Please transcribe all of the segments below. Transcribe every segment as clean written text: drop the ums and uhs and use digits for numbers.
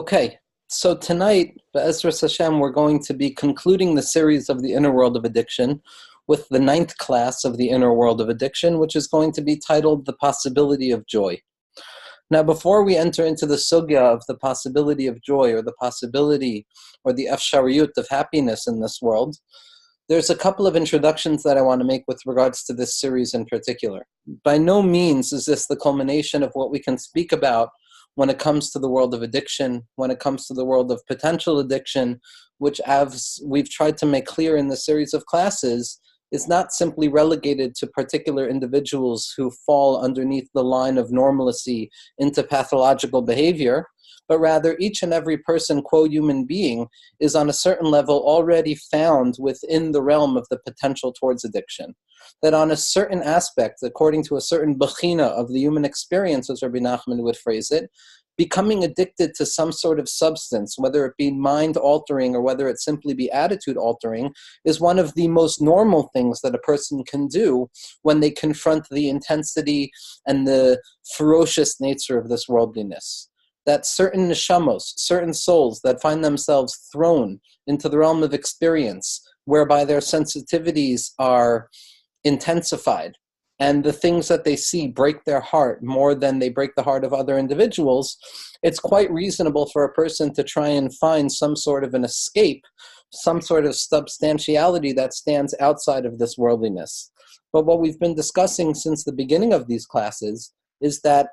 Okay, so tonight, Be'ezras Hashem, we're going to be concluding the series of the Inner World of Addiction with the 9th class of the Inner World of Addiction, which is going to be titled The Possibility of Joy. Now, before we enter into the sugya of the possibility of joy or the possibility or the afshariyut of happiness in this world, there's a couple of introductions that I want to make with regards to this series in particular. By no means is this the culmination of what we can speak about when it comes to the world of addiction, when it comes to the world of potential addiction, which, as we've tried to make clear in the series of classes, is not simply relegated to particular individuals who fall underneath the line of normalcy into pathological behavior, but rather each and every person, quo human being, is on a certain level already found within the realm of the potential towards addiction. That on a certain aspect, according to a certain bechina of the human experience, as Rabbi Nachman would phrase it, becoming addicted to some sort of substance, whether it be mind-altering or whether it simply be attitude-altering, is one of the most normal things that a person can do when they confront the intensity and the ferocious nature of this worldliness. That certain neshamos, certain souls that find themselves thrown into the realm of experience, whereby their sensitivities are intensified, and the things that they see break their heart more than they break the heart of other individuals, it's quite reasonable for a person to try and find some sort of an escape, some sort of substantiality that stands outside of this worldliness. But what we've been discussing since the beginning of these classes is that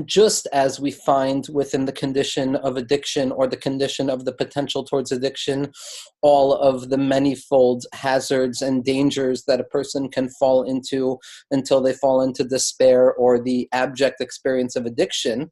just as we find within the condition of addiction or the condition of the potential towards addiction, all of the manifold hazards and dangers that a person can fall into until they fall into despair or the abject experience of addiction,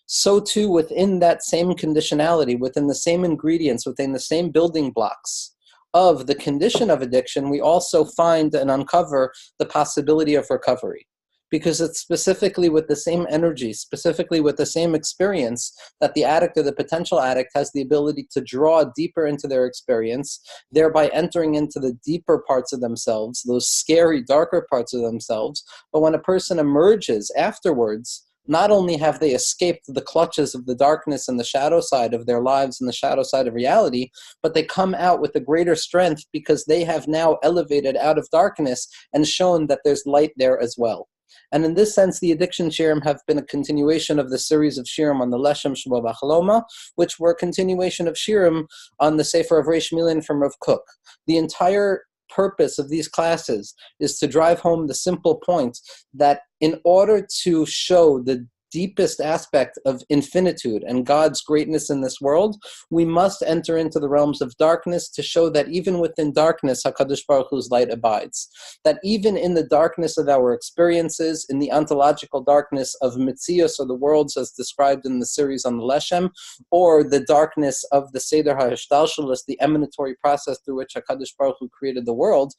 so too within that same conditionality, within the same ingredients, within the same building blocks of the condition of addiction, we also find and uncover the possibility of recovery. Because it's specifically with the same energy, specifically with the same experience, that the addict or the potential addict has the ability to draw deeper into their experience, thereby entering into the deeper parts of themselves, those scary, darker parts of themselves. But when a person emerges afterwards, not only have they escaped the clutches of the darkness and the shadow side of their lives and the shadow side of reality, but they come out with a greater strength because they have now elevated out of darkness and shown that there's light there as well. And in this sense, the addiction shirim have been a continuation of the series of shirim on the Leshem Sheba Bachaloma, which were a continuation of shirim on the Sefer of Reish Milin from Rav Kook. The entire purpose of these classes is to drive home the simple point that in order to show the deepest aspect of infinitude and God's greatness in this world, we must enter into the realms of darkness to show that even within darkness, HaKadosh Baruch Hu's light abides. That even in the darkness of our experiences, in the ontological darkness of Mitzias or the worlds as described in the series on the Leshem, or the darkness of the Seder HaHishtalshelis, the emanatory process through which HaKadosh Baruch Hu created the world,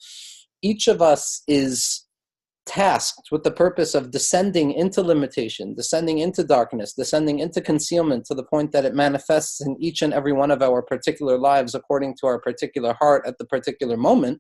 each of us is tasked with the purpose of descending into limitation, descending into darkness, descending into concealment to the point that it manifests in each and every one of our particular lives according to our particular heart at the particular moment.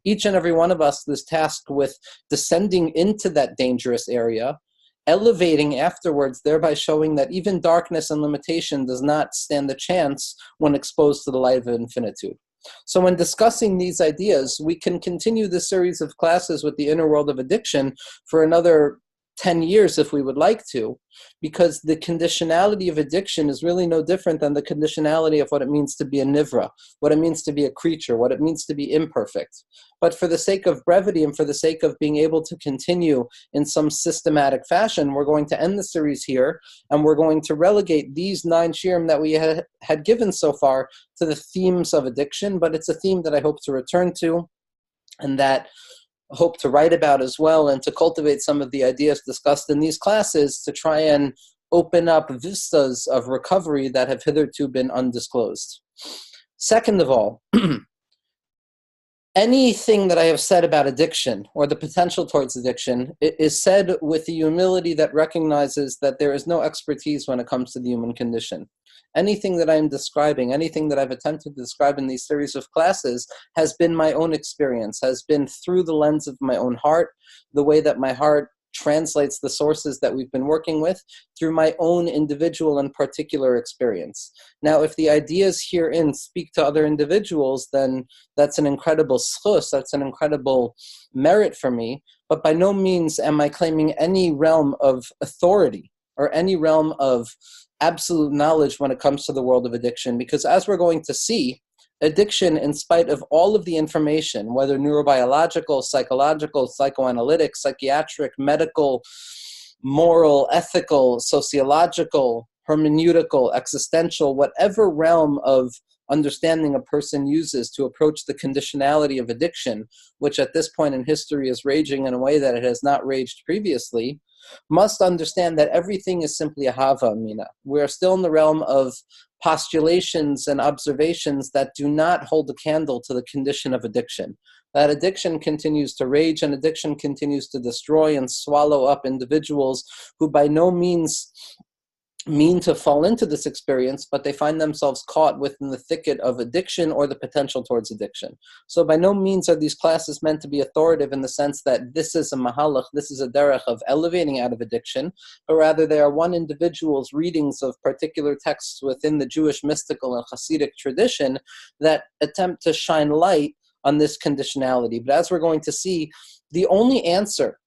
Each and every one of us is tasked with descending into that dangerous area, elevating afterwards, thereby showing that even darkness and limitation does not stand a chance when exposed to the light of infinitude. So when discussing these ideas, we can continue this series of classes with the inner world of addiction for another 10 years if we would like to, because the conditionality of addiction is really no different than the conditionality of what it means to be a nivra, what it means to be a creature, what it means to be imperfect. But for the sake of brevity and for the sake of being able to continue in some systematic fashion, we're going to end the series here, and we're going to relegate these 9 shirim that we had given so far to the themes of addiction, but it's a theme that I hope to return to and that hope to write about as well, and to cultivate some of the ideas discussed in these classes to try and open up vistas of recovery that have hitherto been undisclosed. Second of all, anything that I have said about addiction or the potential towards addiction is said with the humility that recognizes that there is no expertise when it comes to the human condition. Anything that I'm describing, anything that I've attempted to describe in these series of classes has been my own experience, has been through the lens of my own heart, the way that my heart translates the sources that we've been working with through my own individual and particular experience. Now, if the ideas herein speak to other individuals, then that's an incredible schus, that's an incredible merit for me, but by no means am I claiming any realm of authority or any realm of absolute knowledge when it comes to the world of addiction, because as we're going to see, addiction, in spite of all of the information, whether neurobiological, psychological, psychoanalytic, psychiatric, medical, moral, ethical, sociological, hermeneutical, existential, whatever realm of understanding a person uses to approach the conditionality of addiction, which at this point in history is raging in a way that it has not raged previously, must understand that everything is simply a hava amina. We are still in the realm of postulations and observations that do not hold a candle to the condition of addiction. That addiction continues to rage and addiction continues to destroy and swallow up individuals who by no means mean to fall into this experience, but they find themselves caught within the thicket of addiction or the potential towards addiction. So by no means are these classes meant to be authoritative in the sense that this is a mahalach, this is a derech of elevating out of addiction, but rather they are one individual's readings of particular texts within the Jewish mystical and Hasidic tradition that attempt to shine light on this conditionality. But as we're going to see, the only answer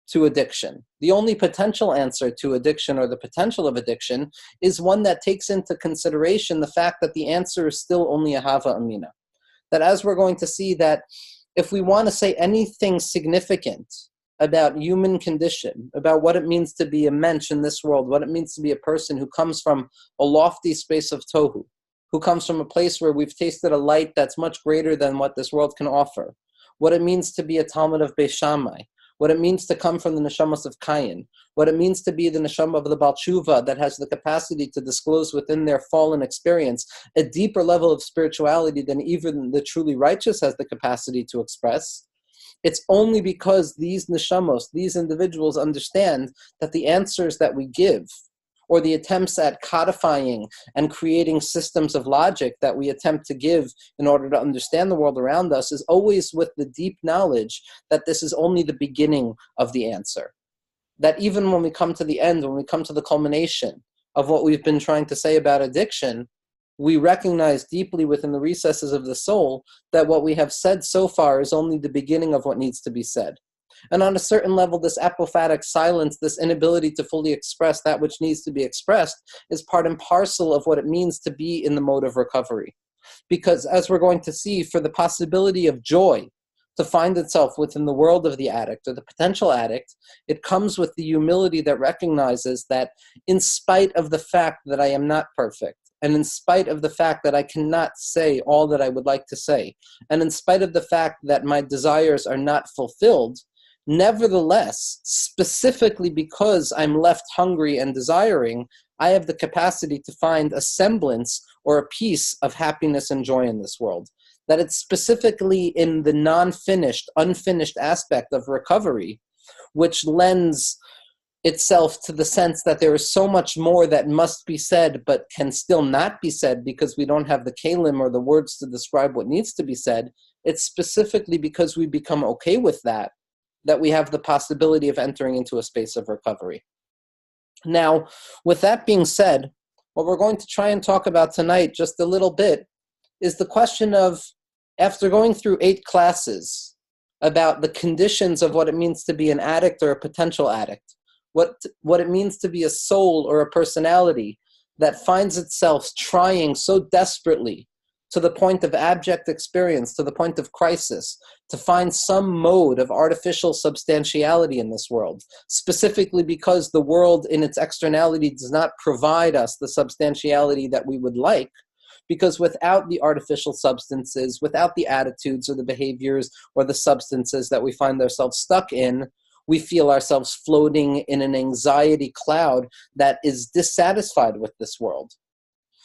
to addiction, the only potential answer to addiction or the potential of addiction is one that takes into consideration the fact that the answer is still only a hava amina. That as we're going to see, that if we want to say anything significant about human condition, about what it means to be a mensch in this world, what it means to be a person who comes from a lofty space of tohu, who comes from a place where we've tasted a light that's much greater than what this world can offer, what it means to be a Talmud of Beis Shammai, what it means to come from the neshamas of Cain, what it means to be the neshama of the Baal Tshuva that has the capacity to disclose within their fallen experience a deeper level of spirituality than even the truly righteous has the capacity to express. It's only because these neshamos, these individuals understand that the answers that we give, or the attempts at codifying and creating systems of logic that we attempt to give in order to understand the world around us, is always with the deep knowledge that this is only the beginning of the answer. That even when we come to the end, when we come to the culmination of what we've been trying to say about addiction, we recognize deeply within the recesses of the soul that what we have said so far is only the beginning of what needs to be said. And on a certain level, this apophatic silence, this inability to fully express that which needs to be expressed, is part and parcel of what it means to be in the mode of recovery. Because as we're going to see, for the possibility of joy to find itself within the world of the addict or the potential addict, it comes with the humility that recognizes that in spite of the fact that I am not perfect, and in spite of the fact that I cannot say all that I would like to say, and in spite of the fact that my desires are not fulfilled, nevertheless, specifically because I'm left hungry and desiring, I have the capacity to find a semblance or a piece of happiness and joy in this world. That it's specifically in the non-finished, unfinished aspect of recovery, which lends itself to the sense that there is so much more that must be said but can still not be said because we don't have the kalim or the words to describe what needs to be said. It's specifically because we become okay with that we have the possibility of entering into a space of recovery. Now, with that being said, what we're going to try and talk about tonight just a little bit is the question of, after going through 8 classes about the conditions of what it means to be an addict or a potential addict, what it means to be a soul or a personality that finds itself trying so desperately to the point of abject experience, to the point of crisis, to find some mode of artificial substantiality in this world, specifically because the world in its externality does not provide us the substantiality that we would like, because without the artificial substances, without the attitudes or the behaviors or the substances that we find ourselves stuck in, we feel ourselves floating in an anxiety cloud that is dissatisfied with this world.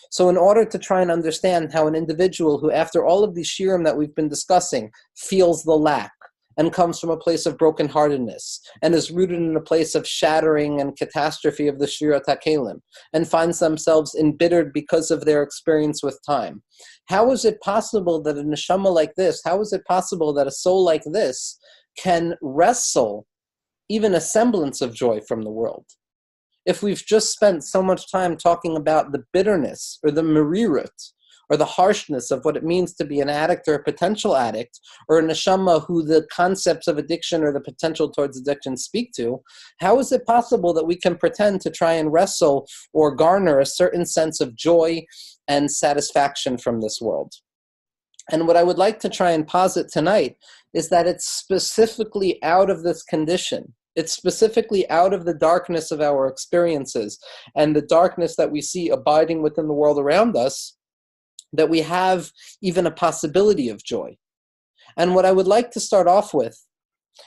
So in order to try and understand how an individual who, after all of these shirim that we've been discussing, feels the lack and comes from a place of brokenheartedness and is rooted in a place of shattering and catastrophe of the shirat hakelim and finds themselves embittered because of their experience with time, how is it possible that a neshama like this, how is it possible that a soul like this can wrestle even a semblance of joy from the world. If we've just spent so much time talking about the bitterness or the merirut or the harshness of what it means to be an addict or a potential addict, or a neshama who the concepts of addiction or the potential towards addiction speak to, how is it possible that we can pretend to try and wrestle or garner a certain sense of joy and satisfaction from this world? And what I would like to try and posit tonight is that it's specifically out of this condition. It's specifically out of the darkness of our experiences and the darkness that we see abiding within the world around us that we have even a possibility of joy. And what I would like to start off with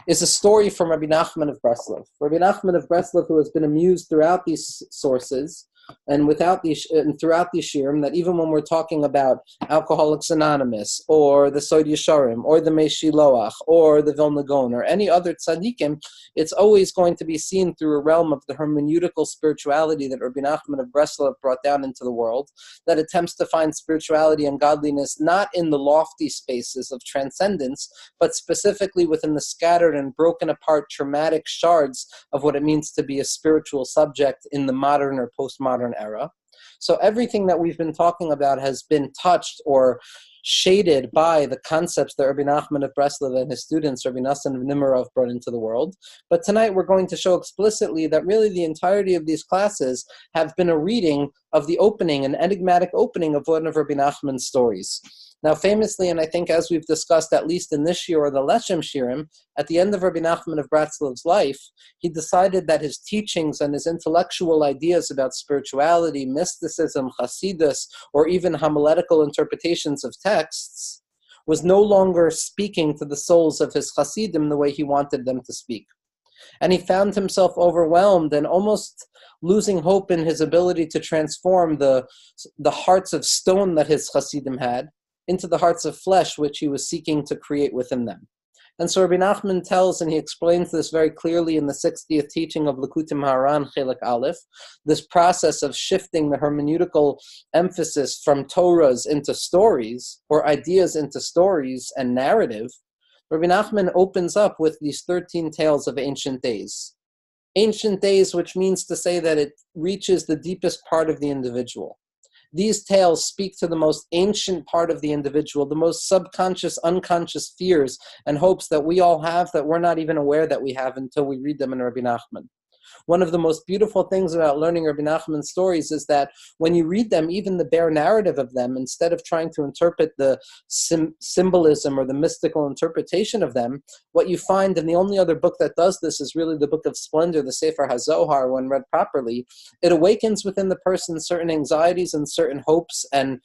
is a story from Rabbi Nachman of Breslov. Rabbi Nachman of Breslov, who has been amused throughout these sources and throughout these shirim, that even when we're talking about Alcoholics Anonymous, or the Sod Yesharim, or the Mei Shiloach, or the Vilna Gaon, or any other tzaddikim, it's always going to be seen through a realm of the hermeneutical spirituality that Rabbi Nachman of Breslov brought down into the world, that attempts to find spirituality and godliness not in the lofty spaces of transcendence, but specifically within the scattered and broken apart traumatic shards of what it means to be a spiritual subject in the modern or postmodern era. So everything that we've been talking about has been touched or shaded by the concepts that Rabbi Nachman of Breslov and his students, Rabbi Nassan of Nimirov, brought into the world. But tonight we're going to show explicitly that really the entirety of these classes have been a reading of the opening, an enigmatic opening of one of Rabbi Nachman's stories. Now, famously, and I think as we've discussed at least in this year or the Leshem Shirim, at the end of Rabbi Nachman of Bretzlov's life, he decided that his teachings and his intellectual ideas about spirituality, mysticism, Hasidus, or even homiletical interpretations of texts was no longer speaking to the souls of his Hasidim the way he wanted them to speak. And he found himself overwhelmed and almost losing hope in his ability to transform the hearts of stone that his Hasidim had into the hearts of flesh which he was seeking to create within them. And so Rabbi Nachman tells, and he explains this very clearly in the 60th teaching of Likutei Moharan Chelik Aleph, this process of shifting the hermeneutical emphasis from Torahs into stories, or ideas into stories and narrative. Rabbi Nachman opens up with these 13 tales of ancient days. Ancient days, which means to say that it reaches the deepest part of the individual. These tales speak to the most ancient part of the individual, the most subconscious, unconscious fears and hopes that we all have that we're not even aware that we have until we read them in Rabbi Nachman. One of the most beautiful things about learning Rabbi Nachman's stories is that when you read them, even the bare narrative of them, instead of trying to interpret the symbolism or the mystical interpretation of them, what you find, and the only other book that does this is really the Book of Splendor, the Sefer HaZohar, when read properly, it awakens within the person certain anxieties and certain hopes and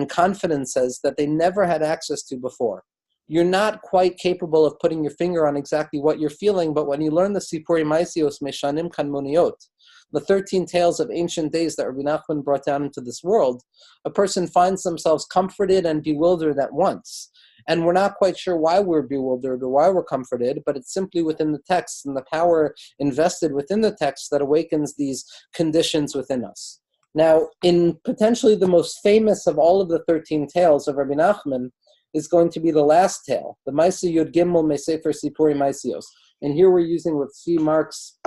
confidences that they never had access to before. You're not quite capable of putting your finger on exactly what you're feeling, but when you learn the Sipuri Maisios Meshanim Kanmuniot, the 13 tales of ancient days that Rabbi Nachman brought down into this world, a person finds themselves comforted and bewildered at once. And we're not quite sure why we're bewildered or why we're comforted, but it's simply within the text and the power invested within the text that awakens these conditions within us. Now, in potentially the most famous of all of the 13 tales of Rabbi Nachman, is going to be the last tale, the Maisa Yud Gimel Mesefer Sipuri Maisios. And here we're using Rav Tzvi Mark's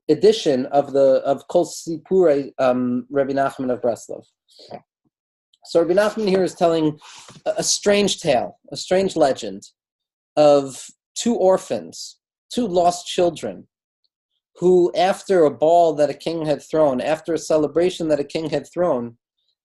edition of Kol Sipurei Rabbi Nachman of Breslov. So Rabbi Nachman here is telling a strange tale, a strange legend of two orphans, two lost children, who after a ball that a king had thrown, after a celebration that a king had thrown,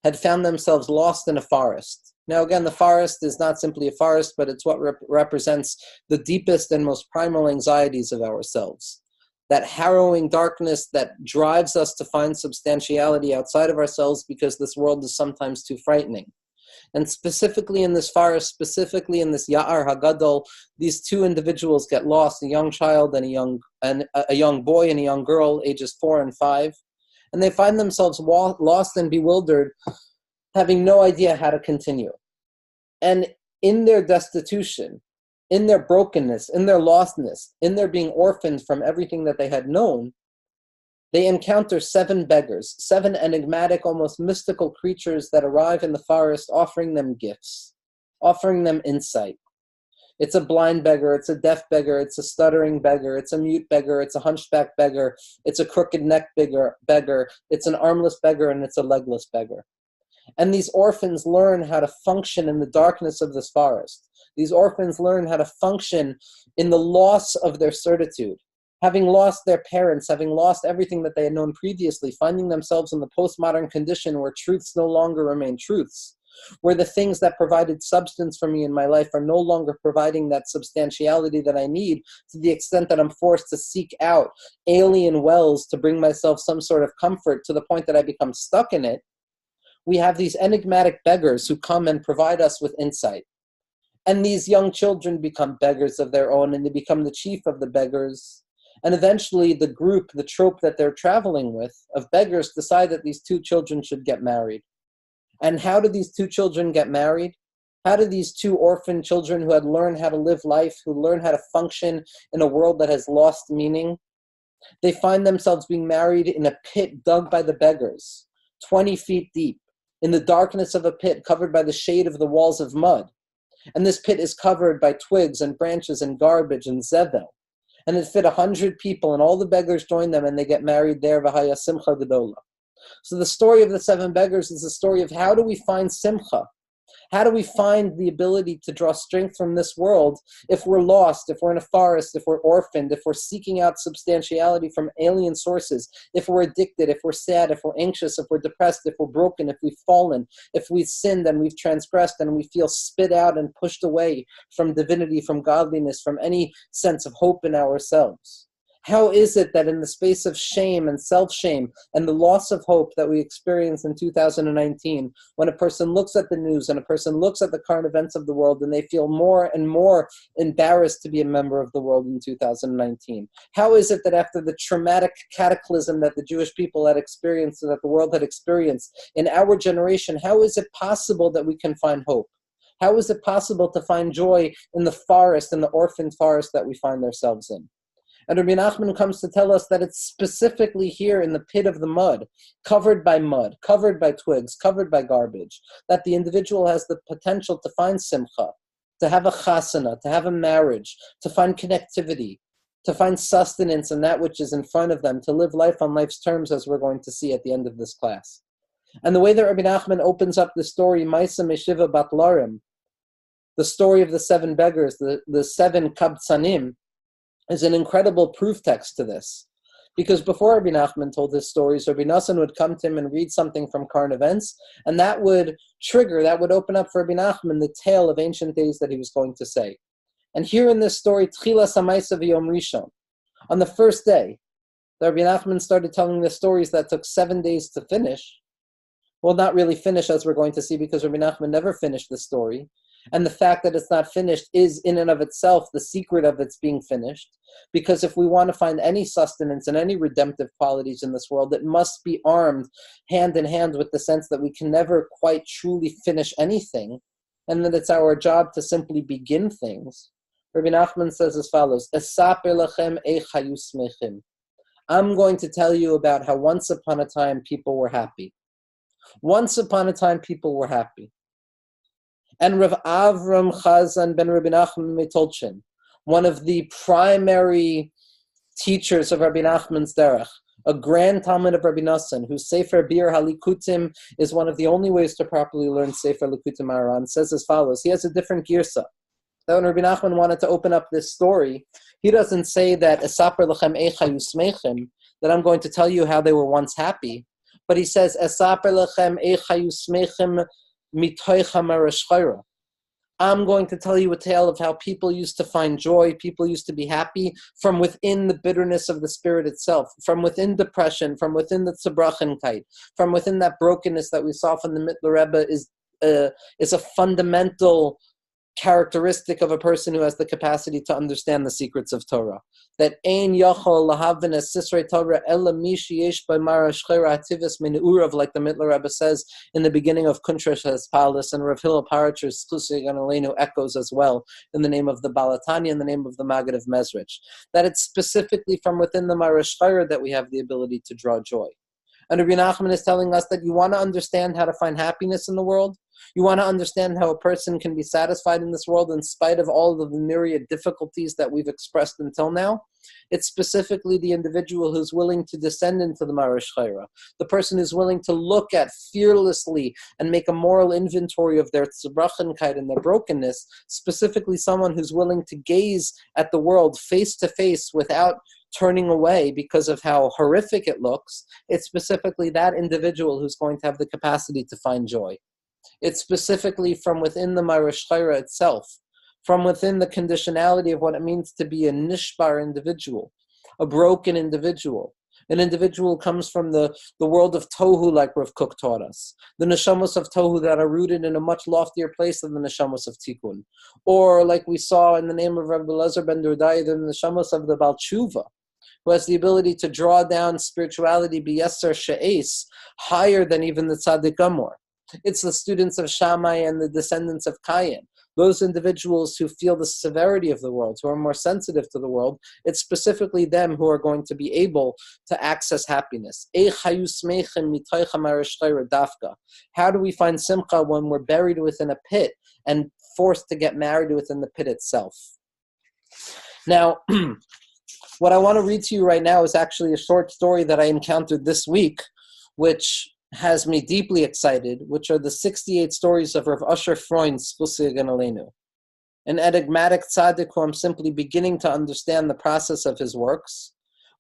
had found themselves lost in a forest. Now again, the forest is not simply a forest, but it's what represents the deepest and most primal anxieties of ourselves. That harrowing darkness that drives us to find substantiality outside of ourselves because this world is sometimes too frightening. And specifically in this forest, specifically in this Ya'ar Hagadol, these two individuals get lost, a young child and a young boy and a young girl, ages 4 and 5. And they find themselves lost and bewildered, having no idea how to continue. And in their destitution, in their brokenness, in their lostness, in their being orphaned from everything that they had known, they encounter 7 beggars, 7 enigmatic, almost mystical creatures that arrive in the forest offering them gifts, offering them insight. It's a blind beggar, it's a deaf beggar, it's a stuttering beggar, it's a mute beggar, it's a hunchback beggar, it's a crooked neck beggar, it's an armless beggar, and it's a legless beggar. And these orphans learn how to function in the darkness of this forest. These orphans learn how to function in the loss of their certitude. Having lost their parents, having lost everything that they had known previously, finding themselves in the postmodern condition where truths no longer remain truths, where the things that provided substance for me in my life are no longer providing that substantiality that I need, to the extent that I'm forced to seek out alien wells to bring myself some sort of comfort, to the point that I become stuck in it. We have these enigmatic beggars who come and provide us with insight. And these young children become beggars of their own, and they become the chief of the beggars. And eventually the group, the trope that they're traveling with, of beggars, decide that these two children should get married. And how do these two children get married? How do these two orphan children who had learned how to live life, who learned how to function in a world that has lost meaning, they find themselves being married in a pit dug by the beggars, 20 feet deep, in the darkness of a pit covered by the shade of the walls of mud. And this pit is covered by twigs and branches and garbage and zevel. And it fit 100 people, and all the beggars join them, and they get married there, v'haya simcha gedola. So the story of the seven beggars is the story of how do we find simcha? How do we find the ability to draw strength from this world if we're lost, if we're in a forest, if we're orphaned, if we're seeking out substantiality from alien sources, if we're addicted, if we're sad, if we're anxious, if we're depressed, if we're broken, if we've fallen, if we've sinned and we've transgressed and we feel spit out and pushed away from divinity, from godliness, from any sense of hope in ourselves? How is it that in the space of shame and self-shame and the loss of hope that we experience in 2019, when a person looks at the news and a person looks at the current events of the world and they feel more and more embarrassed to be a member of the world in 2019? How is it that after the traumatic cataclysm that the Jewish people had experienced and that the world had experienced in our generation, how is it possible that we can find hope? How is it possible to find joy in the forest, in the orphan forest that we find ourselves in? And Rabbi Nachman comes to tell us that it's specifically here in the pit of the mud, covered by twigs, covered by garbage, that the individual has the potential to find simcha, to have a chasana, to have a marriage, to find connectivity, to find sustenance in that which is in front of them, to live life on life's terms, as we're going to see at the end of this class. And the way that Rabbi Nachman opens up the story, Maisa Meshiva Bat Larim, the story of the seven beggars, the seven kabtzanim, is an incredible proof text to this. Because before Rabbi Nachman told his stories, Rabbi Nassan would come to him and read something from current events, and that would open up for Rabbi Nachman the tale of ancient days that he was going to say. And here in this story, Tchila Samaisa V'Yom Rishon, on the first day, Rabbi Nachman started telling the stories that took 7 days to finish. Well, not really finish, as we're going to see, because Rabbi Nachman never finished the story. And the fact that it's not finished is in and of itself the secret of its being finished. Because if we want to find any sustenance and any redemptive qualities in this world, it must be armed hand in hand with the sense that we can never quite truly finish anything, and that it's our job to simply begin things. Rabbi Nachman says as follows, "Esaper lachem eich hayu smechim." I'm going to tell you about how once upon a time people were happy. Once upon a time people were happy. And Rav Avram Chazan ben Rabbi Nachman Mitolchin, one of the primary teachers of Rabbi Nachman's derech, a grand Talmud of Rabbi Nassan, whose Sefer Bir Halikutim is one of the only ways to properly learn Sefer Likutim Aran, says as follows. He has a different girsa. That when Rabbi Nachman wanted to open up this story, he doesn't say that Esaper lechem eich hayu smechim, that I'm going to tell you how they were once happy, but he says Esaper lechem eich hayu smechim. I'm going to tell you a tale of how people used to find joy, people used to be happy from within the bitterness of the spirit itself, from within depression, from within the tzabrachenkite, from within that brokenness that we saw from the Mittler Rebbe is a fundamental characteristic of a person who has the capacity to understand the secrets of Torah. That ein yachol lahavin es sisrei Torah ela mi sheyesh b'mara shchera hativis min urav, like the Mittler Rebbe says in the beginning of Kuntrash's Palace, and Rav Hillel Paracher's Chlusei Ganalenu echoes as well in the name of the Balatani and the name of the Maggid of Mezrich. That it's specifically from within the Mara Shchera that we have the ability to draw joy. And Rabbi Nachman is telling us that you want to understand how to find happiness in the world? You want to understand how a person can be satisfied in this world in spite of all of the myriad difficulties that we've expressed until now? It's specifically the individual who's willing to descend into the Marash Chayra, the person who's willing to look at fearlessly and make a moral inventory of their tzibrakhenkeit and their brokenness, specifically someone who's willing to gaze at the world face to face without turning away because of how horrific it looks. It's specifically that individual who's going to have the capacity to find joy. It's specifically from within the Marash Chayra itself, from within the conditionality of what it means to be a nishbar individual, a broken individual. An individual comes from the world of Tohu, like Rav Kook taught us. The neshamos of Tohu that are rooted in a much loftier place than the neshamos of Tikkun. Or, like we saw in the name of Rabbi Elazar ben Durdai, the neshamos of the Baal Tshuva, who has the ability to draw down spirituality b'yeser she'es, higher than even the Tzaddik Gamor. It's the students of Shammai and the descendants of Cain. Those individuals who feel the severity of the world, who are more sensitive to the world, it's specifically them who are going to be able to access happiness. How do we find simcha when we're buried within a pit and forced to get married within the pit itself? Now, what I want to read to you right now is actually a short story that I encountered this week, which has me deeply excited, which are the 68 stories of Rav Asher Freund's Chusig and Aleinu, an enigmatic tzaddik who I'm simply beginning to understand the process of his works,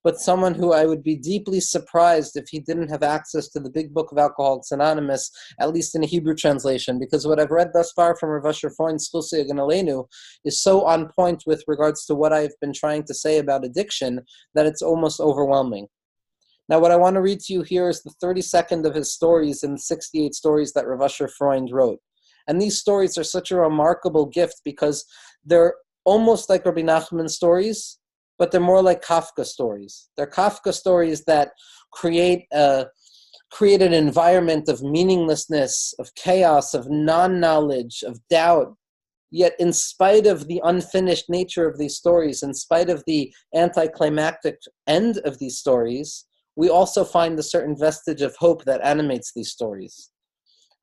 but someone who I would be deeply surprised if he didn't have access to the big book of Alcoholics Anonymous, at least in a Hebrew translation, because what I've read thus far from Rav Asher Freund's Chusig and Aleinu is so on point with regards to what I've been trying to say about addiction that it's almost overwhelming. Now, what I want to read to you here is the 32nd of his stories in the 68 stories that Rav Asher Freund wrote. And these stories are such a remarkable gift because they're almost like Rabbi Nachman's stories, but they're more like Kafka stories. They're Kafka stories that create an environment of meaninglessness, of chaos, of non-knowledge, of doubt. Yet in spite of the unfinished nature of these stories, in spite of the anticlimactic end of these stories, we also find a certain vestige of hope that animates these stories.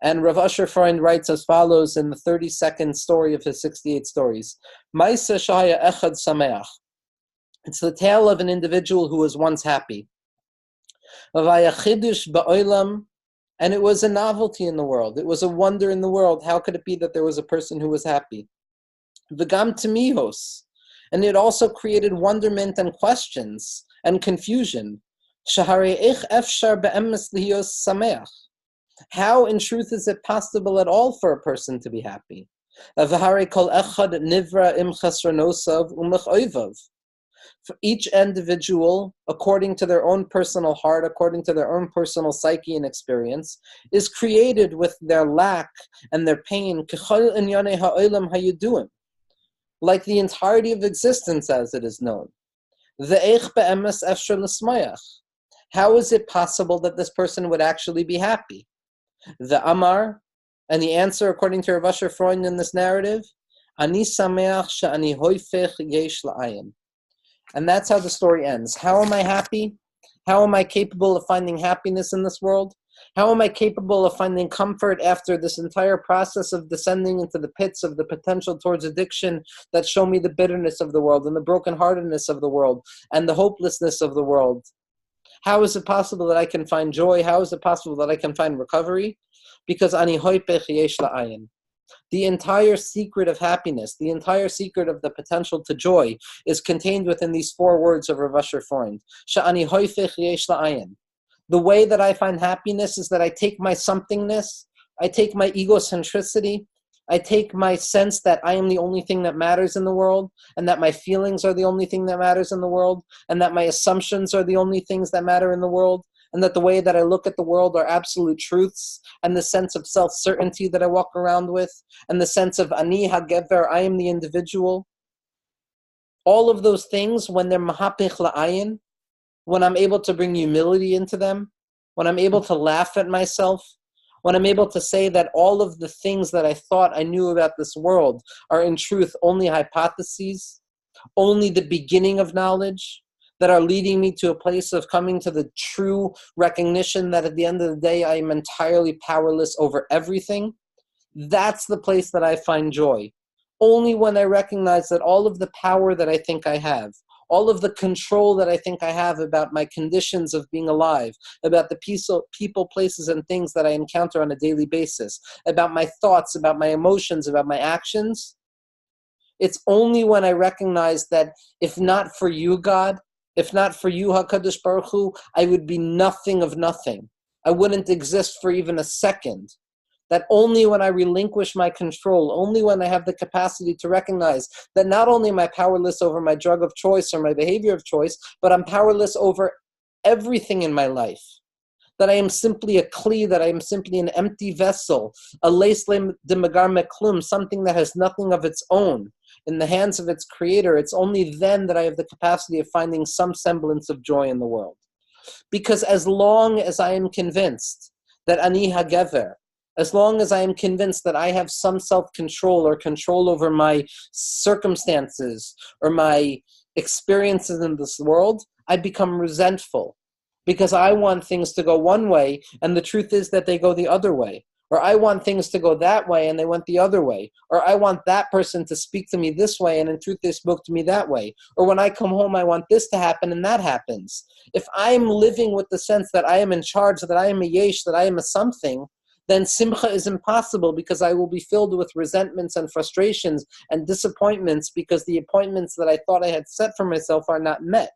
And Rav Asher Freund writes as follows in the 32nd story of his 68 stories. Maisa Shaya Echad Sameach. It's the tale of an individual who was once happy. V'vaya Chidush Ba'olam, and it was a novelty in the world. It was a wonder in the world. How could it be that there was a person who was happy? V'gam Temihos, and it also created wonderment and questions and confusion. How in truth is it possible at all for a person to be happy? For each individual, according to their own personal heart, according to their own personal psyche and experience, is created with their lack and their pain, like the entirety of existence as it is known. How is it possible that this person would actually be happy? The Amar, and the answer according to Rav Asher Freund in this narrative, Ani sameach she'ani hoifech yesh la'ayin. And that's how the story ends. How am I happy? How am I capable of finding happiness in this world? How am I capable of finding comfort after this entire process of descending into the pits of the potential towards addiction that show me the bitterness of the world and the brokenheartedness of the world and the hopelessness of the world? How is it possible that I can find joy? How is it possible that I can find recovery? Because ani hoipech yesh la'ayin. The entire secret of happiness, the entire secret of the potential to joy is contained within these 4 words of Rav Asher Freund. Sha'ani hoipech yesh la'ayin. The way that I find happiness is that I take my somethingness, I take my egocentricity, I take my sense that I am the only thing that matters in the world, and that my feelings are the only thing that matters in the world, and that my assumptions are the only things that matter in the world, and that the way that I look at the world are absolute truths, and the sense of self-certainty that I walk around with, and the sense of ani hagever, I am the individual. All of those things, when they're mahapich la'ayin, when I'm able to bring humility into them, when I'm able to laugh at myself, when I'm able to say that all of the things that I thought I knew about this world are in truth only hypotheses, only the beginning of knowledge, that are leading me to a place of coming to the true recognition that at the end of the day I am entirely powerless over everything, That's the place that I find joy. Only when I recognize that all of the power that I think I have, all of the control that I think I have about my conditions of being alive, about the people, places, and things that I encounter on a daily basis, about my thoughts, about my emotions, about my actions, it's only when I recognize that if not for you, God, if not for you, HaKadosh Baruch Hu, I would be nothing of nothing. I wouldn't exist for even a second. That only when I relinquish my control, only when I have the capacity to recognize that not only am I powerless over my drug of choice or my behavior of choice, but I'm powerless over everything in my life. That I am simply a kli, that I am simply an empty vessel, a leislem de magar meklum, something that has nothing of its own in the hands of its creator. It's only then that I have the capacity of finding some semblance of joy in the world. Because as long as I am convinced that ani hagever, as long as I am convinced that I have some self-control or control over my circumstances or my experiences in this world, I become resentful because I want things to go one way and the truth is that they go the other way. Or I want things to go that way and they went the other way. Or I want that person to speak to me this way and in truth they spoke to me that way. Or when I come home I want this to happen and that happens. If I am living with the sense that I am in charge, that I am a yesh, that I am a something, then simcha is impossible because I will be filled with resentments and frustrations and disappointments because the appointments that I thought I had set for myself are not met.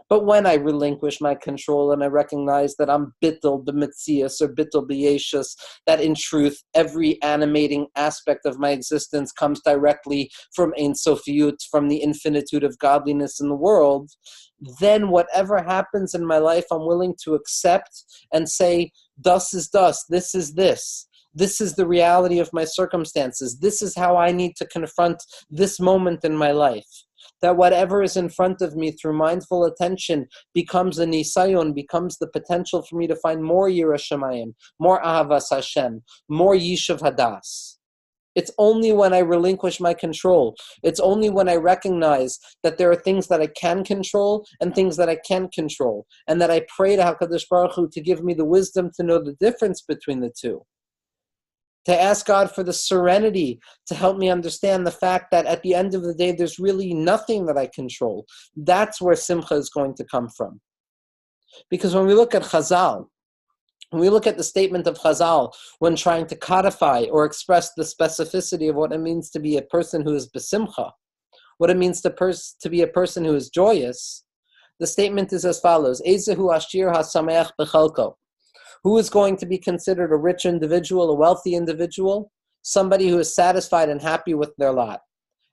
But when I relinquish my control and I recognize that I'm bittul b'metzias or bittul b'yeshus, that in truth every animating aspect of my existence comes directly from Ein Sofiyut, from the infinitude of godliness in the world, then whatever happens in my life I'm willing to accept and say, das is das, this is this. This is the reality of my circumstances. This is how I need to confront this moment in my life. That whatever is in front of me through mindful attention becomes a nisayon, becomes the potential for me to find more Yirah Shamayim, more Ahavas Hashem, more Yishuv Hadas. It's only when I relinquish my control, it's only when I recognize that there are things that I can control and things that I can't control, and that I pray to HaKadosh Baruch Hu to give me the wisdom to know the difference between the two. To ask God for the serenity to help me understand the fact that at the end of the day, there's really nothing that I control. That's where simcha is going to come from. Because when we look at Chazal, when we look at the statement of Chazal when trying to codify or express the specificity of what it means to be a person who is besimcha, what it means to be a person who is joyous, the statement is as follows: Ezehu ashir hasameach bechalko. Who is going to be considered a rich individual, a wealthy individual? Somebody who is satisfied and happy with their lot.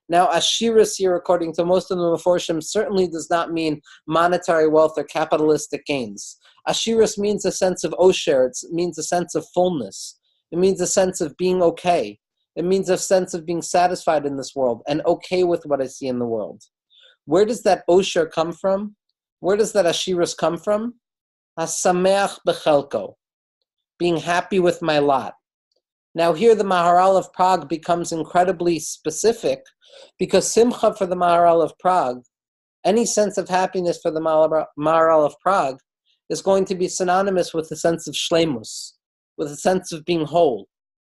Now, ashiras here, according to most of the Meforshim, certainly does not mean monetary wealth or capitalistic gains. Ashiras means a sense of osher. It means a sense of fullness. It means a sense of being okay. It means a sense of being satisfied in this world and okay with what I see in the world. Where does that osher come from? Where does that ashiras come from? Hasameach bechelko. Being happy with my lot. Now here the Maharal of Prague becomes incredibly specific because simcha for the Maharal of Prague, any sense of happiness for the Maharal of Prague is going to be synonymous with a sense of shleimus, with a sense of being whole,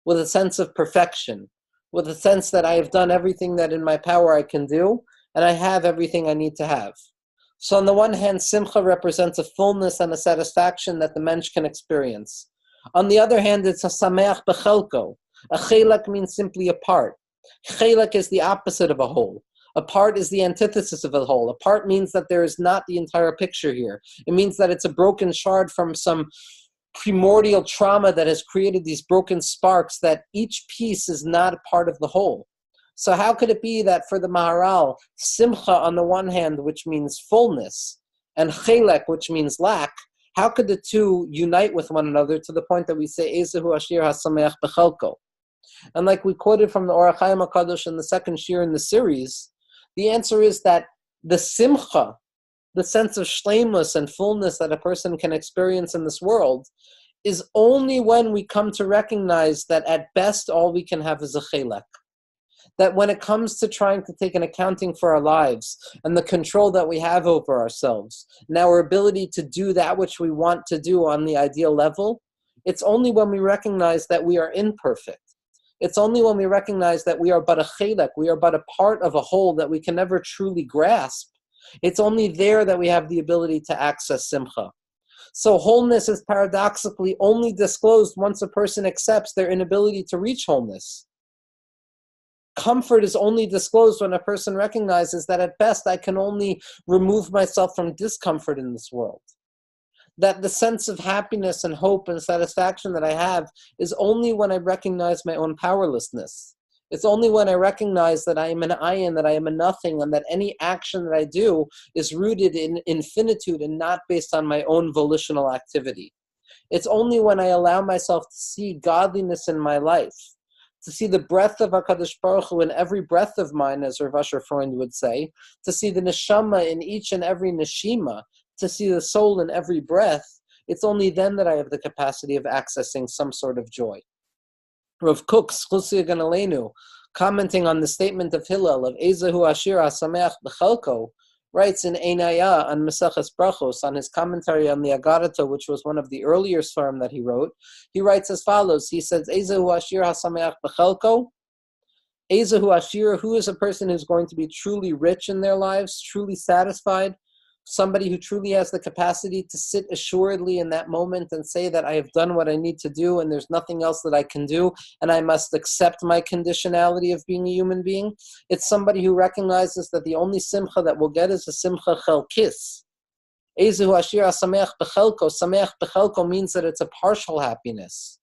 with a sense of perfection, with a sense that I have done everything that in my power I can do and I have everything I need to have. So on the one hand, simcha represents a fullness and a satisfaction that the mensch can experience. On the other hand, it's a sameach bechelko. A chelak means simply a part. Chelak is the opposite of a whole. A part is the antithesis of a whole. A part means that there is not the entire picture here. It means that it's a broken shard from some primordial trauma that has created these broken sparks, that each piece is not a part of the whole. So how could it be that for the Maharal, simcha on the one hand, which means fullness, and chelek, which means lack, how could the two unite with one another to the point that we say, Ezehu ashir hasameach bechelko? And like we quoted from the Orach Chaim HaKadosh in the second shir in the series, the answer is that the simcha, the sense of shleimus and fullness that a person can experience in this world, is only when we come to recognize that at best all we can have is a chelek. That when it comes to trying to take an accounting for our lives and the control that we have over ourselves and our ability to do that which we want to do on the ideal level, it's only when we recognize that we are imperfect, It's only when we recognize that we are but a chelek, we are but a part of a whole that we can never truly grasp. It's only there that we have the ability to access simcha. So wholeness is paradoxically only disclosed once a person accepts their inability to reach wholeness. Comfort is only disclosed when a person recognizes that at best I can only remove myself from discomfort in this world. That the sense of happiness and hope and satisfaction that I have is only when I recognize my own powerlessness. It's only when I recognize that I am an ayin, that I am a nothing, and that any action that I do is rooted in infinitude and not based on my own volitional activity. It's only when I allow myself to see godliness in my life, to see the breath of HaKadosh Baruch Hu in every breath of mine, as Rav Asher Freund would say, to see the neshama in each and every neshima, to see the soul in every breath. It's only then that I have the capacity of accessing some sort of joy. Rav Kook, Schlusi Ganalenu, commenting on the statement of Hillel of Ezehu Ashir HaSameach B'chelko, writes in Einaya on Maseches Brachos, on his commentary on the Agarata, which was one of the earlier svarim that he wrote. He writes as follows. He says, Ezehu Ashir HaSameach B'chelko, Ezehu Ashir, who is a person who's going to be truly rich in their lives, truly satisfied, somebody who truly has the capacity to sit assuredly in that moment and say that I have done what I need to do and there's nothing else that I can do and I must accept my conditionality of being a human being. It's somebody who recognizes that the only simcha that we'll get is a simcha chelkis. Ezehu ashir sameach bechelko. Sameach bechelko means that it's a partial happiness.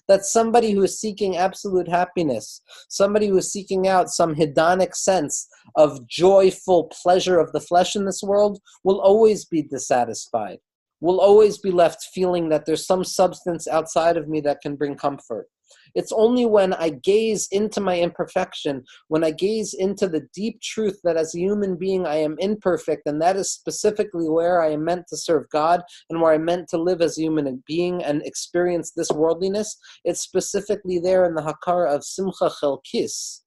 That somebody who is seeking absolute happiness, somebody who is seeking out some hedonic sense of joyful pleasure of the flesh in this world, will always be dissatisfied, will always be left feeling that there's some substance outside of me that can bring comfort. It's only when I gaze into my imperfection, when I gaze into the deep truth that as a human being I am imperfect, and that is specifically where I am meant to serve God and where I'm meant to live as a human being and experience this worldliness. It's specifically there in the hakara of simcha chelkis,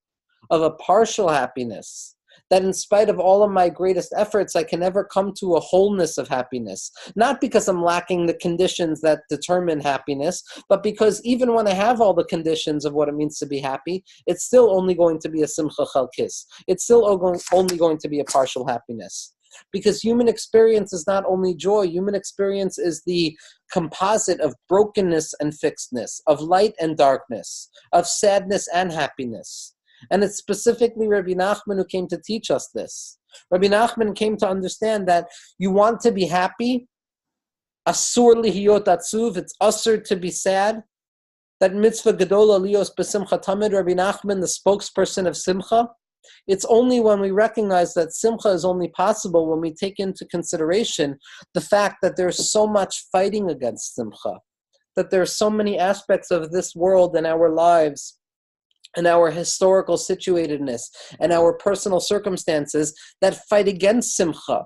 of a partial happiness, that in spite of all of my greatest efforts, I can never come to a wholeness of happiness. Not because I'm lacking the conditions that determine happiness, but because even when I have all the conditions of what it means to be happy, it's still only going to be a simcha chelkis. It's still only going to be a partial happiness. Because human experience is not only joy, human experience is the composite of brokenness and fixedness, of light and darkness, of sadness and happiness. And it's specifically Rabbi Nachman who came to teach us this. Rabbi Nachman came to understand that you want to be happy, asur lihiyot atzuv, it's asur to be sad. That mitzvah gedola lios besimcha tamid, Rabbi Nachman, the spokesperson of simcha, it's only when we recognize that simcha is only possible when we take into consideration the fact that there's so much fighting against simcha, that there are so many aspects of this world and our lives and our historical situatedness and our personal circumstances that fight against simcha,